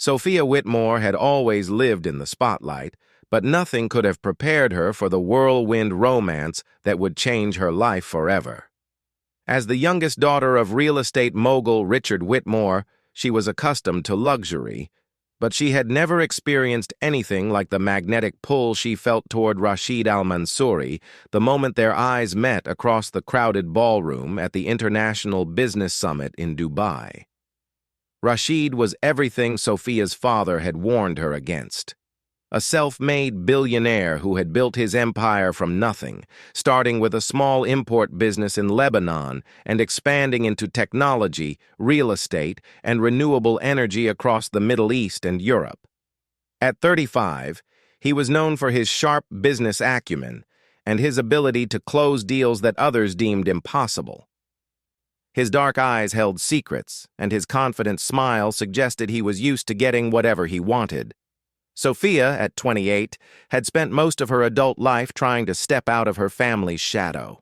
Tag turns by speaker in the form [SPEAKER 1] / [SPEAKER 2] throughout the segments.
[SPEAKER 1] Sophia Whitmore had always lived in the spotlight, but nothing could have prepared her for the whirlwind romance that would change her life forever. As the youngest daughter of real estate mogul Richard Whitmore, she was accustomed to luxury, but she had never experienced anything like the magnetic pull she felt toward Rashid Al-Mansouri the moment their eyes met across the crowded ballroom at the International Business Summit in Dubai. Rashid was everything Sophia's father had warned her against. A self-made billionaire who had built his empire from nothing, starting with a small import business in Lebanon and expanding into technology, real estate, and renewable energy across the Middle East and Europe. At 35, he was known for his sharp business acumen and his ability to close deals that others deemed impossible. His dark eyes held secrets, and his confident smile suggested he was used to getting whatever he wanted. Sophia, at 28, had spent most of her adult life trying to step out of her family's shadow.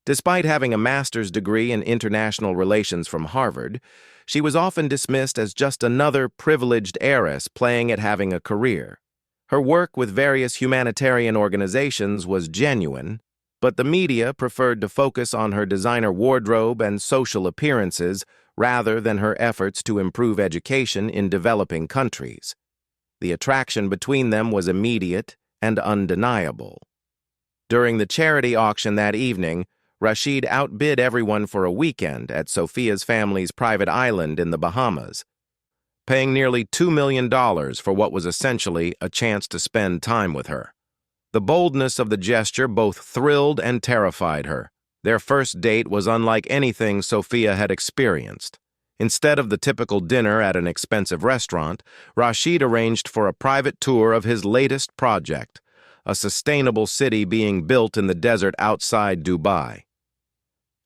[SPEAKER 1] Despite having a master's degree in international relations from Harvard, she was often dismissed as just another privileged heiress playing at having a career. Her work with various humanitarian organizations was genuine, but the media preferred to focus on her designer wardrobe and social appearances rather than her efforts to improve education in developing countries. The attraction between them was immediate and undeniable. During the charity auction that evening, Rashid outbid everyone for a weekend at Sophia's family's private island in the Bahamas, paying nearly $2 million for what was essentially a chance to spend time with her. The boldness of the gesture both thrilled and terrified her. Their first date was unlike anything Sophia had experienced. Instead of the typical dinner at an expensive restaurant, Rashid arranged for a private tour of his latest project, a sustainable city being built in the desert outside Dubai.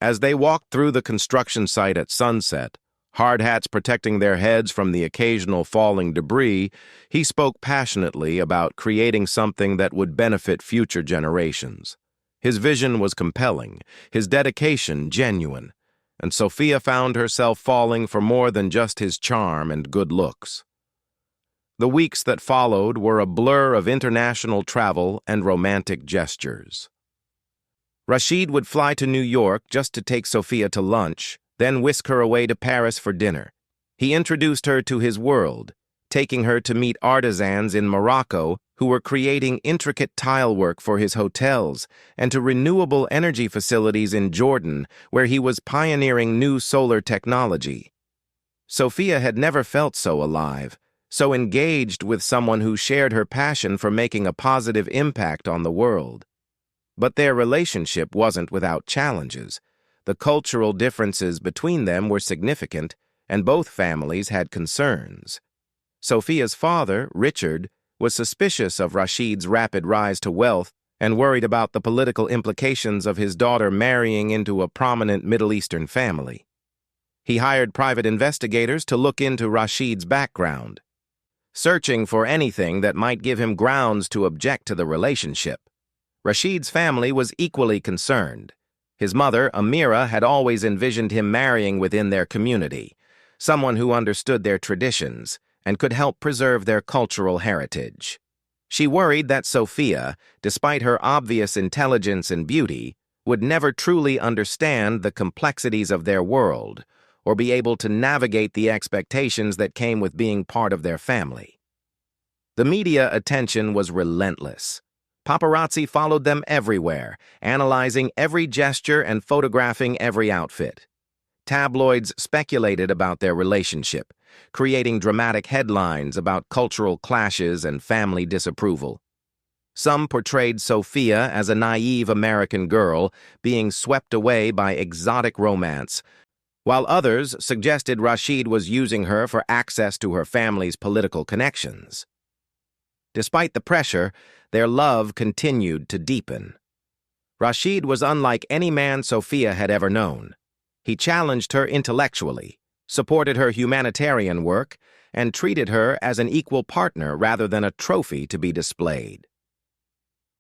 [SPEAKER 1] As they walked through the construction site at sunset, hard hats protecting their heads from the occasional falling debris, he spoke passionately about creating something that would benefit future generations. His vision was compelling, his dedication genuine, and Sophia found herself falling for more than just his charm and good looks. The weeks that followed were a blur of international travel and romantic gestures. Rashid would fly to New York just to take Sophia to lunch, then whisk her away to Paris for dinner. He introduced her to his world, taking her to meet artisans in Morocco who were creating intricate tile work for his hotels, and to renewable energy facilities in Jordan, where he was pioneering new solar technology. Sophia had never felt so alive, so engaged with someone who shared her passion for making a positive impact on the world. But their relationship wasn't without challenges. The cultural differences between them were significant, and both families had concerns. Sophia's father, Richard, was suspicious of Rashid's rapid rise to wealth and worried about the political implications of his daughter marrying into a prominent Middle Eastern family. He hired private investigators to look into Rashid's background, searching for anything that might give him grounds to object to the relationship. Rashid's family was equally concerned. His mother, Amira, had always envisioned him marrying within their community, someone who understood their traditions and could help preserve their cultural heritage. She worried that Sophia, despite her obvious intelligence and beauty, would never truly understand the complexities of their world or be able to navigate the expectations that came with being part of their family. The media attention was relentless. Paparazzi followed them everywhere, analyzing every gesture and photographing every outfit. Tabloids speculated about their relationship, creating dramatic headlines about cultural clashes and family disapproval. Some portrayed Sophia as a naive American girl being swept away by exotic romance, while others suggested Rashid was using her for access to her family's political connections. Despite the pressure, their love continued to deepen. Rashid was unlike any man Sophia had ever known. He challenged her intellectually, supported her humanitarian work, and treated her as an equal partner rather than a trophy to be displayed.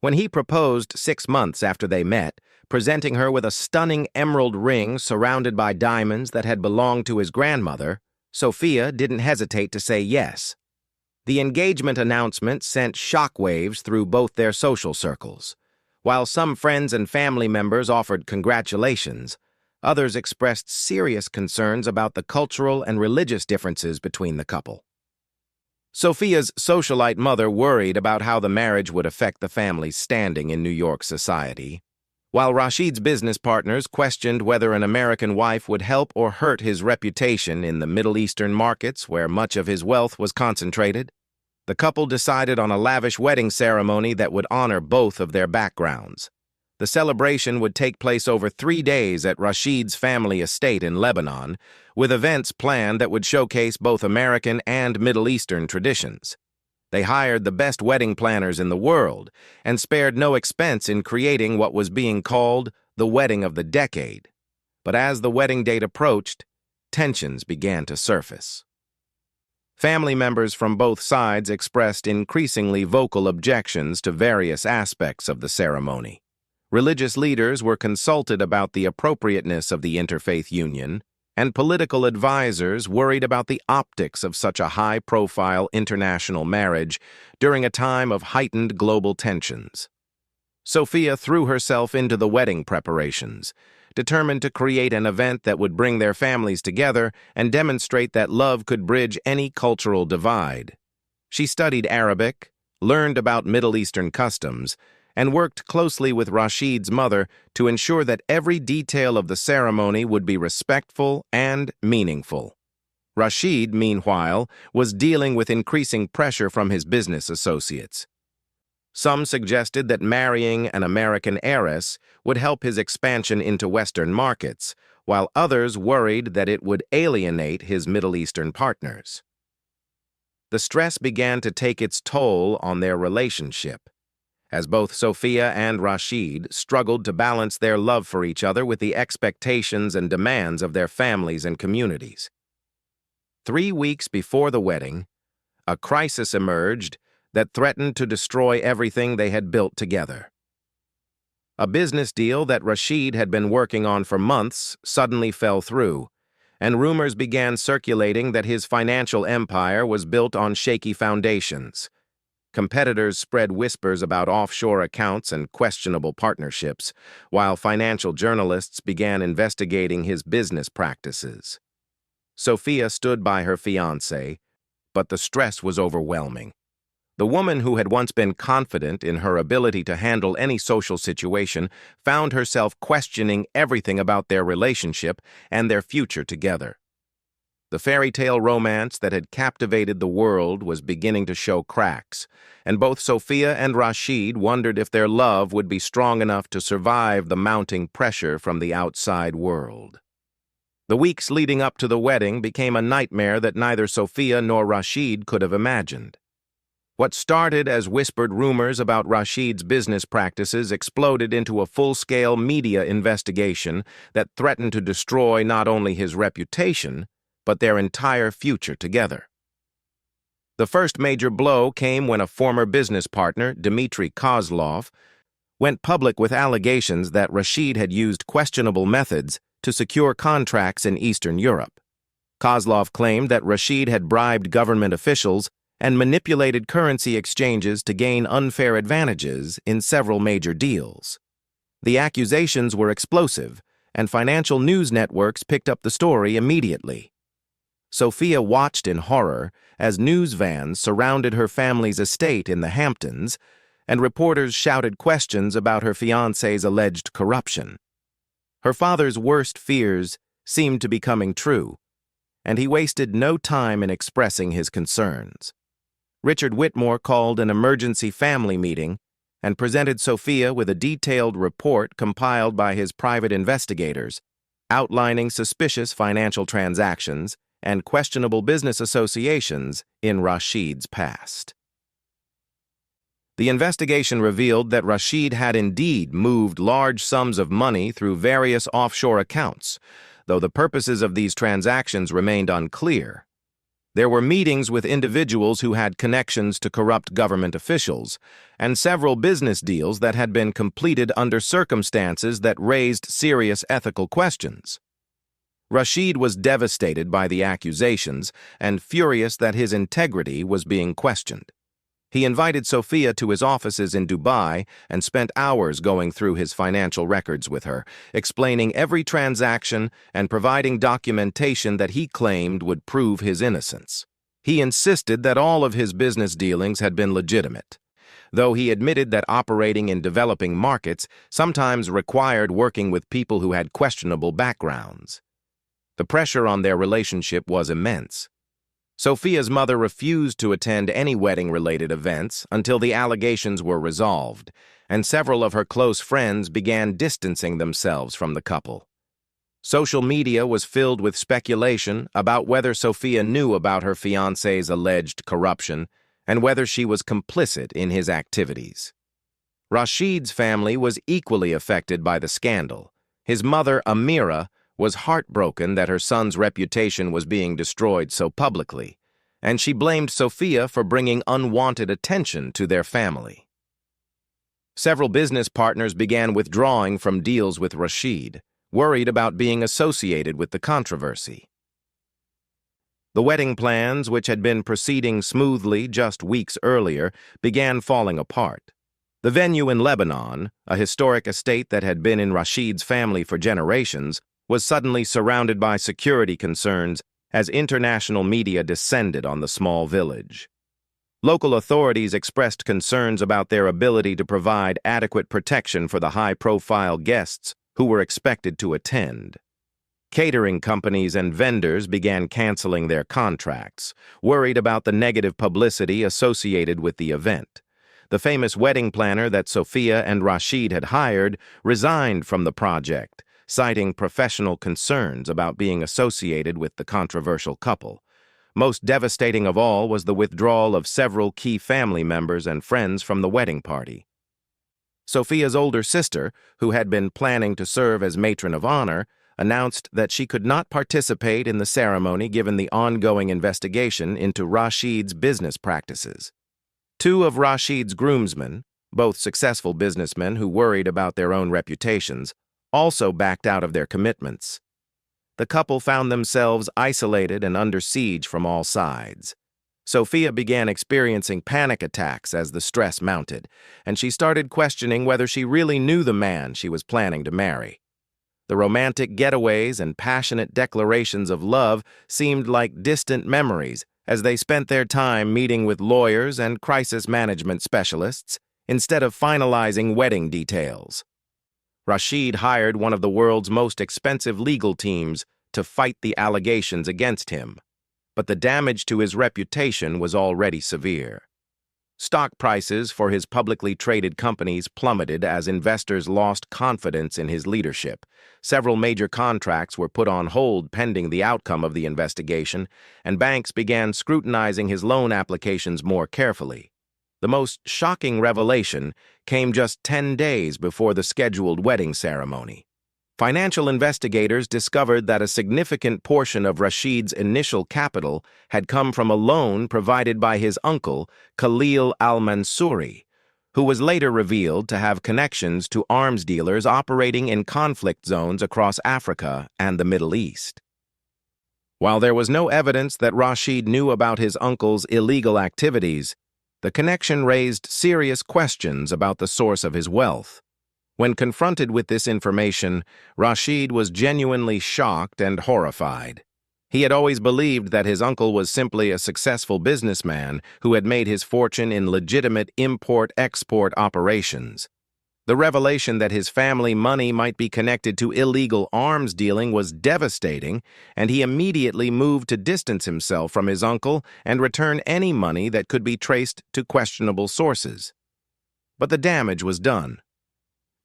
[SPEAKER 1] When he proposed 6 months after they met, presenting her with a stunning emerald ring surrounded by diamonds that had belonged to his grandmother, Sophia didn't hesitate to say yes. The engagement announcement sent shockwaves through both their social circles. While some friends and family members offered congratulations, others expressed serious concerns about the cultural and religious differences between the couple. Sophia's socialite mother worried about how the marriage would affect the family's standing in New York society, while Rashid's business partners questioned whether an American wife would help or hurt his reputation in the Middle Eastern markets where much of his wealth was concentrated. The couple decided on a lavish wedding ceremony that would honor both of their backgrounds. The celebration would take place over 3 days at Rashid's family estate in Lebanon, with events planned that would showcase both American and Middle Eastern traditions. They hired the best wedding planners in the world and spared no expense in creating what was being called the wedding of the decade. But as the wedding date approached, tensions began to surface. Family members from both sides expressed increasingly vocal objections to various aspects of the ceremony. Religious leaders were consulted about the appropriateness of the interfaith union, and political advisors worried about the optics of such a high-profile international marriage during a time of heightened global tensions. Sophia threw herself into the wedding preparations, determined to create an event that would bring their families together and demonstrate that love could bridge any cultural divide. She studied Arabic, learned about Middle Eastern customs, and worked closely with Rashid's mother to ensure that every detail of the ceremony would be respectful and meaningful. Rashid, meanwhile, was dealing with increasing pressure from his business associates. Some suggested that marrying an American heiress would help his expansion into Western markets, while others worried that it would alienate his Middle Eastern partners. The stress began to take its toll on their relationship, as both Sophia and Rashid struggled to balance their love for each other with the expectations and demands of their families and communities. 3 weeks before the wedding, a crisis emerged that threatened to destroy everything they had built together. A business deal that Rashid had been working on for months suddenly fell through, and rumors began circulating that his financial empire was built on shaky foundations. Competitors spread whispers about offshore accounts and questionable partnerships, while financial journalists began investigating his business practices. Sophia stood by her fiancé, but the stress was overwhelming. The woman who had once been confident in her ability to handle any social situation found herself questioning everything about their relationship and their future together. The fairy tale romance that had captivated the world was beginning to show cracks, and both Sophia and Rashid wondered if their love would be strong enough to survive the mounting pressure from the outside world. The weeks leading up to the wedding became a nightmare that neither Sophia nor Rashid could have imagined. What started as whispered rumors about Rashid's business practices exploded into a full-scale media investigation that threatened to destroy not only his reputation, but their entire future together. The first major blow came when a former business partner, Dmitry Kozlov, went public with allegations that Rashid had used questionable methods to secure contracts in Eastern Europe. Kozlov claimed that Rashid had bribed government officials and manipulated currency exchanges to gain unfair advantages in several major deals. The accusations were explosive, and financial news networks picked up the story immediately. Sophia watched in horror as news vans surrounded her family's estate in the Hamptons, and reporters shouted questions about her fiancé's alleged corruption. Her father's worst fears seemed to be coming true, and he wasted no time in expressing his concerns. Richard Whitmore called an emergency family meeting and presented Sophia with a detailed report compiled by his private investigators, outlining suspicious financial transactions and questionable business associations in Rashid's past. The investigation revealed that Rashid had indeed moved large sums of money through various offshore accounts, though the purposes of these transactions remained unclear. There were meetings with individuals who had connections to corrupt government officials, and several business deals that had been completed under circumstances that raised serious ethical questions. Rashid was devastated by the accusations and furious that his integrity was being questioned. He invited Sophia to his offices in Dubai and spent hours going through his financial records with her, explaining every transaction and providing documentation that he claimed would prove his innocence. He insisted that all of his business dealings had been legitimate, though he admitted that operating in developing markets sometimes required working with people who had questionable backgrounds. The pressure on their relationship was immense. Sophia's mother refused to attend any wedding-related events until the allegations were resolved, and several of her close friends began distancing themselves from the couple. Social media was filled with speculation about whether Sophia knew about her fiancé's alleged corruption and whether she was complicit in his activities. Rashid's family was equally affected by the scandal. His mother, Amira, was heartbroken that her son's reputation was being destroyed so publicly, and she blamed Sophia for bringing unwanted attention to their family. Several business partners began withdrawing from deals with Rashid, worried about being associated with the controversy. The wedding plans, which had been proceeding smoothly just weeks earlier, began falling apart. The venue in Lebanon, a historic estate that had been in Rashid's family for generations, was suddenly surrounded by security concerns as international media descended on the small village. Local authorities expressed concerns about their ability to provide adequate protection for the high-profile guests who were expected to attend. Catering companies and vendors began canceling their contracts, worried about the negative publicity associated with the event. The famous wedding planner that Sophia and Rashid had hired resigned from the project, citing professional concerns about being associated with the controversial couple. Most devastating of all was the withdrawal of several key family members and friends from the wedding party. Sophia's older sister, who had been planning to serve as matron of honor, announced that she could not participate in the ceremony given the ongoing investigation into Rashid's business practices. Two of Rashid's groomsmen, both successful businessmen who worried about their own reputations, also backed out of their commitments. The couple found themselves isolated and under siege from all sides. Sophia began experiencing panic attacks as the stress mounted, and she started questioning whether she really knew the man she was planning to marry. The romantic getaways and passionate declarations of love seemed like distant memories as they spent their time meeting with lawyers and crisis management specialists instead of finalizing wedding details. Rashid hired one of the world's most expensive legal teams to fight the allegations against him, but the damage to his reputation was already severe. Stock prices for his publicly traded companies plummeted as investors lost confidence in his leadership. Several major contracts were put on hold pending the outcome of the investigation, and banks began scrutinizing his loan applications more carefully. The most shocking revelation came just 10 days before the scheduled wedding ceremony. Financial investigators discovered that a significant portion of Rashid's initial capital had come from a loan provided by his uncle, Khalil al-Mansouri, who was later revealed to have connections to arms dealers operating in conflict zones across Africa and the Middle East. While there was no evidence that Rashid knew about his uncle's illegal activities, the connection raised serious questions about the source of his wealth. When confronted with this information, Rashid was genuinely shocked and horrified. He had always believed that his uncle was simply a successful businessman who had made his fortune in legitimate import-export operations. The revelation that his family money might be connected to illegal arms dealing was devastating, and he immediately moved to distance himself from his uncle and return any money that could be traced to questionable sources. But the damage was done.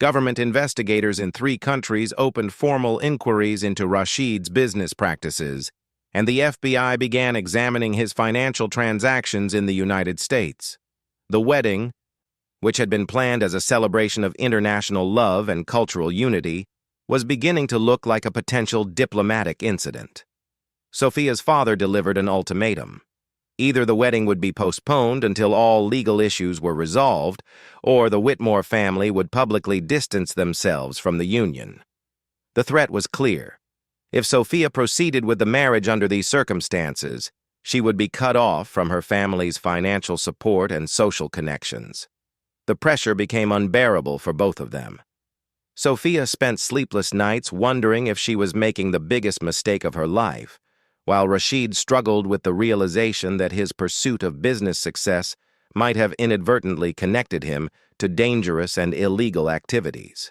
[SPEAKER 1] Government investigators in 3 countries opened formal inquiries into Rashid's business practices, and the FBI began examining his financial transactions in the United States. The wedding, which had been planned as a celebration of international love and cultural unity, was beginning to look like a potential diplomatic incident. Sophia's father delivered an ultimatum. Either the wedding would be postponed until all legal issues were resolved, or the Whitmore family would publicly distance themselves from the union. The threat was clear. If Sophia proceeded with the marriage under these circumstances, she would be cut off from her family's financial support and social connections. The pressure became unbearable for both of them. Sophia spent sleepless nights wondering if she was making the biggest mistake of her life, while Rashid struggled with the realization that his pursuit of business success might have inadvertently connected him to dangerous and illegal activities.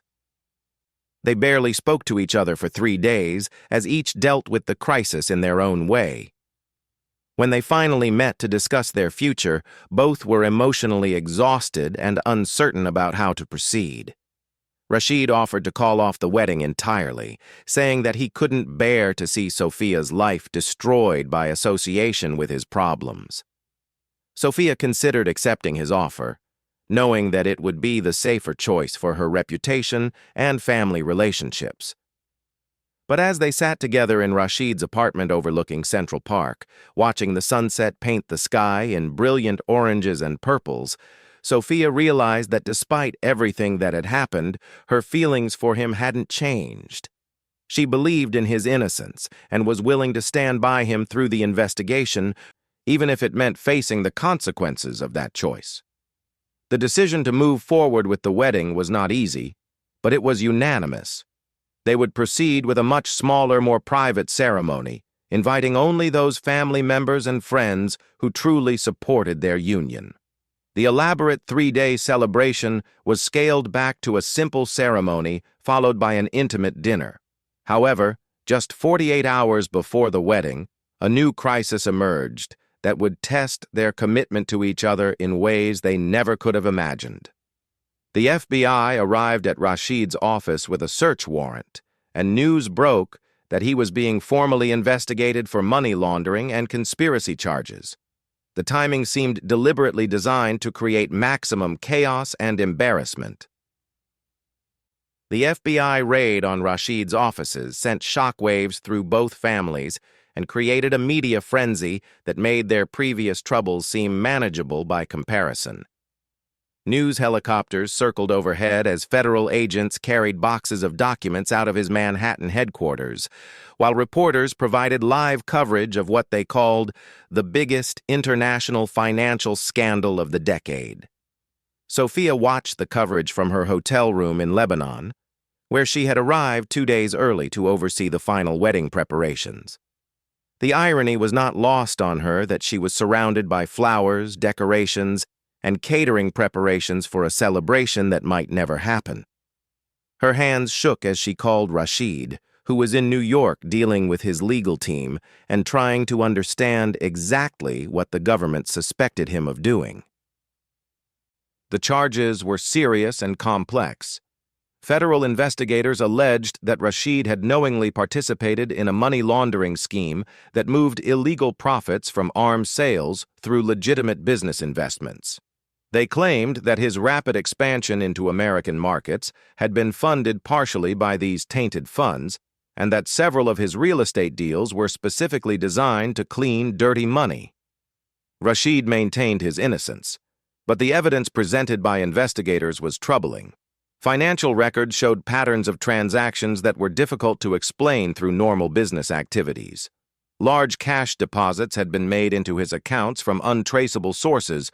[SPEAKER 1] They barely spoke to each other for 3 days, as each dealt with the crisis in their own way. When they finally met to discuss their future, both were emotionally exhausted and uncertain about how to proceed. Rashid offered to call off the wedding entirely, saying that he couldn't bear to see Sophia's life destroyed by association with his problems. Sophia considered accepting his offer, knowing that it would be the safer choice for her reputation and family relationships. But as they sat together in Rashid's apartment overlooking Central Park, watching the sunset paint the sky in brilliant oranges and purples, Sophia realized that despite everything that had happened, her feelings for him hadn't changed. She believed in his innocence and was willing to stand by him through the investigation, even if it meant facing the consequences of that choice. The decision to move forward with the wedding was not easy, but it was unanimous. They would proceed with a much smaller, more private ceremony, inviting only those family members and friends who truly supported their union. The elaborate 3-day celebration was scaled back to a simple ceremony followed by an intimate dinner. However, just 48 hours before the wedding, a new crisis emerged that would test their commitment to each other in ways they never could have imagined. The FBI arrived at Rashid's office with a search warrant, and news broke that he was being formally investigated for money laundering and conspiracy charges. The timing seemed deliberately designed to create maximum chaos and embarrassment. The FBI raid on Rashid's offices sent shockwaves through both families and created a media frenzy that made their previous troubles seem manageable by comparison. News helicopters circled overhead as federal agents carried boxes of documents out of his Manhattan headquarters, while reporters provided live coverage of what they called the biggest international financial scandal of the decade. Sophia watched the coverage from her hotel room in Lebanon, where she had arrived 2 days early to oversee the final wedding preparations. The irony was not lost on her that she was surrounded by flowers, decorations, and catering preparations for a celebration that might never happen. Her hands shook as she called Rashid, who was in New York dealing with his legal team and trying to understand exactly what the government suspected him of doing. The charges were serious and complex. Federal investigators alleged that Rashid had knowingly participated in a money laundering scheme that moved illegal profits from arms sales through legitimate business investments. They claimed that his rapid expansion into American markets had been funded partially by these tainted funds, and that several of his real estate deals were specifically designed to clean dirty money. Rashid maintained his innocence, but the evidence presented by investigators was troubling. Financial records showed patterns of transactions that were difficult to explain through normal business activities. Large cash deposits had been made into his accounts from untraceable sources,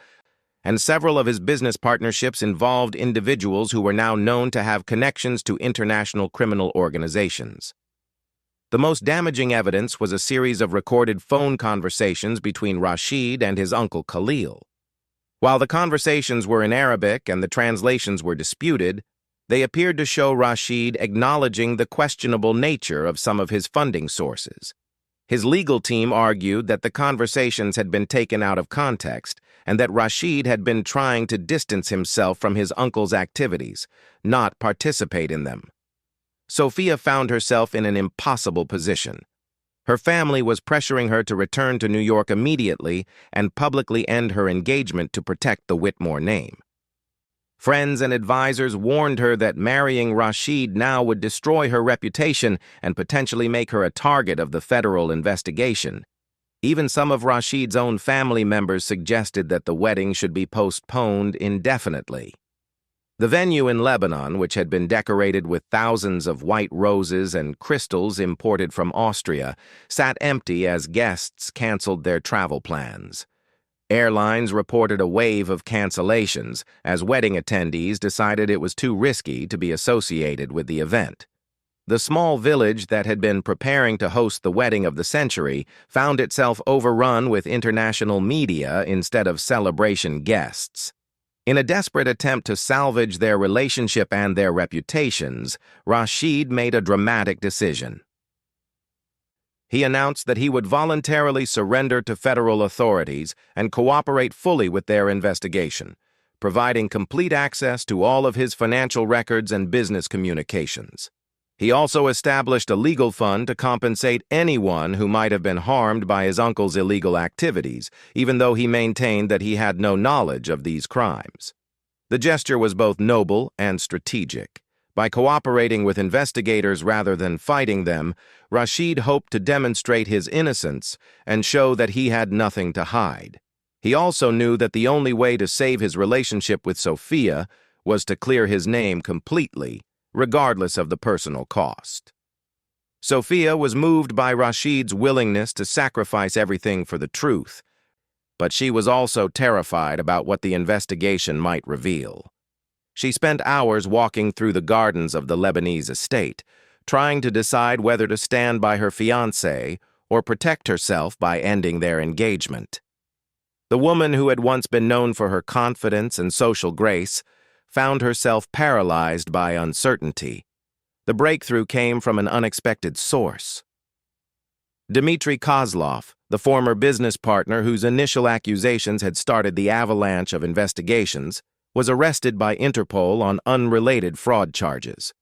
[SPEAKER 1] and several of his business partnerships involved individuals who were now known to have connections to international criminal organizations. The most damaging evidence was a series of recorded phone conversations between Rashid and his uncle Khalil. While the conversations were in Arabic and the translations were disputed, they appeared to show Rashid acknowledging the questionable nature of some of his funding sources. His legal team argued that the conversations had been taken out of context and that Rashid had been trying to distance himself from his uncle's activities, not participate in them. Sophia found herself in an impossible position. Her family was pressuring her to return to New York immediately and publicly end her engagement to protect the Whitmore name. Friends and advisors warned her that marrying Rashid now would destroy her reputation and potentially make her a target of the federal investigation. Even some of Rashid's own family members suggested that the wedding should be postponed indefinitely. The venue in Lebanon, which had been decorated with thousands of white roses and crystals imported from Austria, sat empty as guests canceled their travel plans. Airlines reported a wave of cancellations as wedding attendees decided it was too risky to be associated with the event. The small village that had been preparing to host the wedding of the century found itself overrun with international media instead of celebration guests. In a desperate attempt to salvage their relationship and their reputations, Rashid made a dramatic decision. He announced that he would voluntarily surrender to federal authorities and cooperate fully with their investigation, providing complete access to all of his financial records and business communications. He also established a legal fund to compensate anyone who might have been harmed by his uncle's illegal activities, even though he maintained that he had no knowledge of these crimes. The gesture was both noble and strategic. By cooperating with investigators rather than fighting them, Rashid hoped to demonstrate his innocence and show that he had nothing to hide. He also knew that the only way to save his relationship with Sophia was to clear his name completely, regardless of the personal cost. Sophia was moved by Rashid's willingness to sacrifice everything for the truth, but she was also terrified about what the investigation might reveal. She spent hours walking through the gardens of the Lebanese estate, trying to decide whether to stand by her fiancé or protect herself by ending their engagement. The woman who had once been known for her confidence and social grace found herself paralyzed by uncertainty. The breakthrough came from an unexpected source. Dmitry Kozlov, the former business partner whose initial accusations had started the avalanche of investigations, was arrested by Interpol on unrelated fraud charges.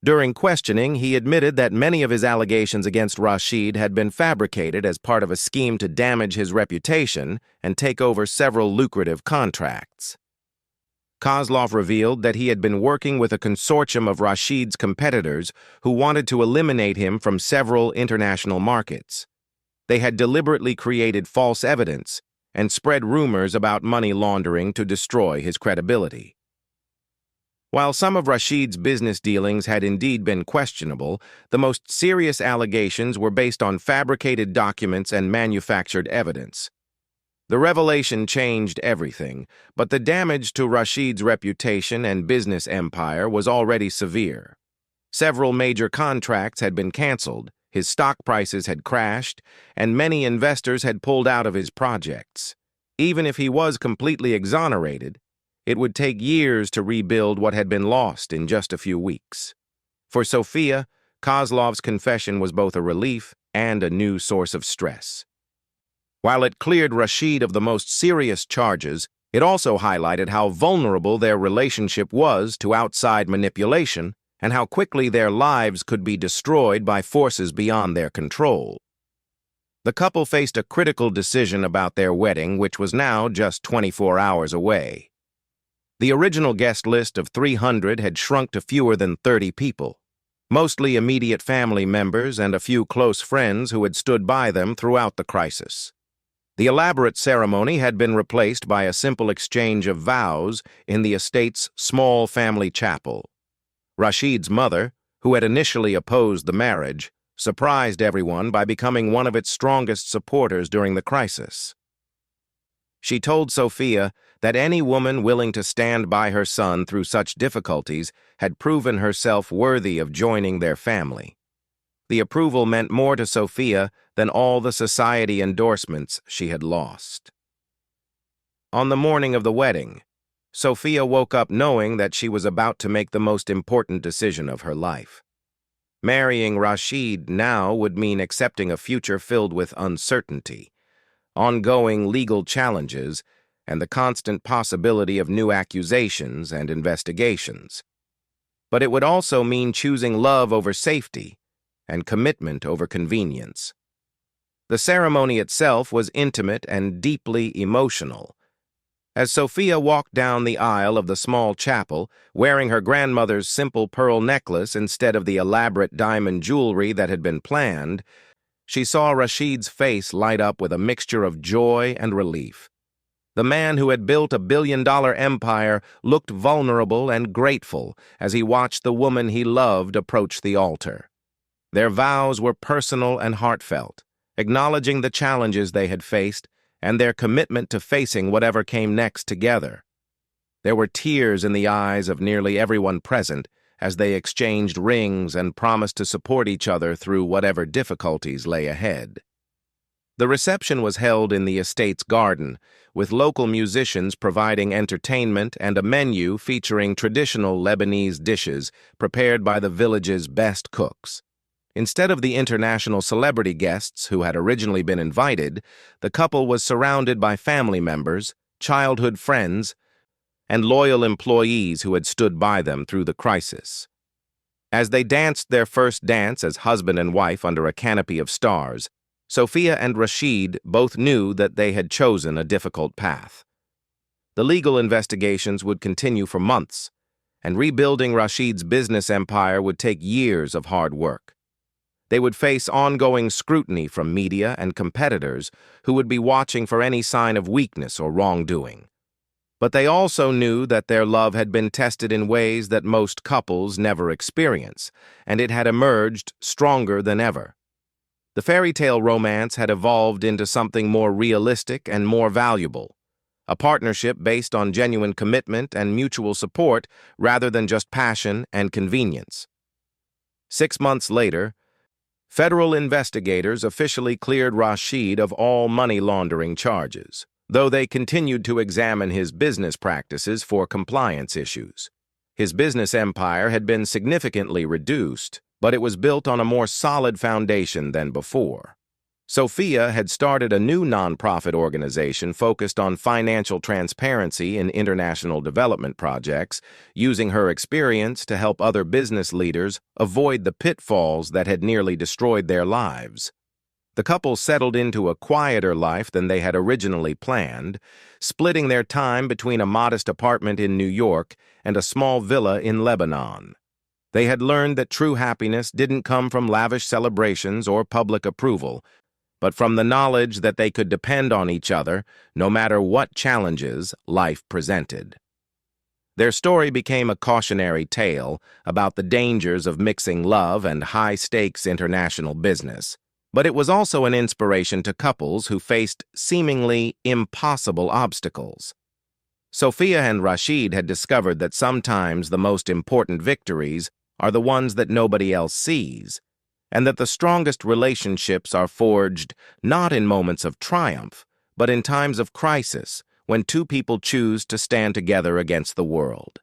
[SPEAKER 1] During questioning, he admitted that many of his allegations against Rashid had been fabricated as part of a scheme to damage his reputation and take over several lucrative contracts. Kozlov revealed that he had been working with a consortium of Rashid's competitors who wanted to eliminate him from several international markets. They had deliberately created false evidence and spread rumors about money laundering to destroy his credibility. While some of Rashid's business dealings had indeed been questionable, the most serious allegations were based on fabricated documents and manufactured evidence. The revelation changed everything, but the damage to Rashid's reputation and business empire was already severe. Several major contracts had been canceled, his stock prices had crashed, and many investors had pulled out of his projects. Even if he was completely exonerated, it would take years to rebuild what had been lost in just a few weeks. For Sophia, Kozlov's confession was both a relief and a new source of stress. While it cleared Rashid of the most serious charges, it also highlighted how vulnerable their relationship was to outside manipulation and how quickly their lives could be destroyed by forces beyond their control. The couple faced a critical decision about their wedding, which was now just 24 hours away. The original guest list of 300 had shrunk to fewer than 30 people, mostly immediate family members and a few close friends who had stood by them throughout the crisis. The elaborate ceremony had been replaced by a simple exchange of vows in the estate's small family chapel. Rashid's mother, who had initially opposed the marriage, surprised everyone by becoming one of its strongest supporters during the crisis. She told Sophia that any woman willing to stand by her son through such difficulties had proven herself worthy of joining their family. The approval meant more to Sophia than all the society endorsements she had lost. On the morning of the wedding, Sophia woke up knowing that she was about to make the most important decision of her life. Marrying Rashid now would mean accepting a future filled with uncertainty, ongoing legal challenges, and the constant possibility of new accusations and investigations. But it would also mean choosing love over safety and commitment over convenience. The ceremony itself was intimate and deeply emotional. As Sophia walked down the aisle of the small chapel, wearing her grandmother's simple pearl necklace instead of the elaborate diamond jewelry that had been planned, she saw Rashid's face light up with a mixture of joy and relief. The man who had built a billion-dollar empire looked vulnerable and grateful as he watched the woman he loved approach the altar. Their vows were personal and heartfelt, acknowledging the challenges they had faced and their commitment to facing whatever came next together. There were tears in the eyes of nearly everyone present as they exchanged rings and promised to support each other through whatever difficulties lay ahead. The reception was held in the estate's garden, with local musicians providing entertainment and a menu featuring traditional Lebanese dishes prepared by the village's best cooks. Instead of the international celebrity guests who had originally been invited, the couple was surrounded by family members, childhood friends, and loyal employees who had stood by them through the crisis. As they danced their first dance as husband and wife under a canopy of stars, Sophia and Rashid both knew that they had chosen a difficult path. The legal investigations would continue for months, and rebuilding Rashid's business empire would take years of hard work. They would face ongoing scrutiny from media and competitors who would be watching for any sign of weakness or wrongdoing. But they also knew that their love had been tested in ways that most couples never experience, and it had emerged stronger than ever. The fairy tale romance had evolved into something more realistic and more valuable, a partnership based on genuine commitment and mutual support rather than just passion and convenience. 6 months later, federal investigators officially cleared Rashid of all money laundering charges, though they continued to examine his business practices for compliance issues. His business empire had been significantly reduced, but it was built on a more solid foundation than before. Sophia had started a new nonprofit organization focused on financial transparency in international development projects, using her experience to help other business leaders avoid the pitfalls that had nearly destroyed their lives. The couple settled into a quieter life than they had originally planned, splitting their time between a modest apartment in New York and a small villa in Lebanon. They had learned that true happiness didn't come from lavish celebrations or public approval, but from the knowledge that they could depend on each other no matter what challenges life presented. Their story became a cautionary tale about the dangers of mixing love and high-stakes international business, but it was also an inspiration to couples who faced seemingly impossible obstacles. Sophia and Rashid had discovered that sometimes the most important victories are the ones that nobody else sees, and that the strongest relationships are forged not in moments of triumph, but in times of crisis, when two people choose to stand together against the world.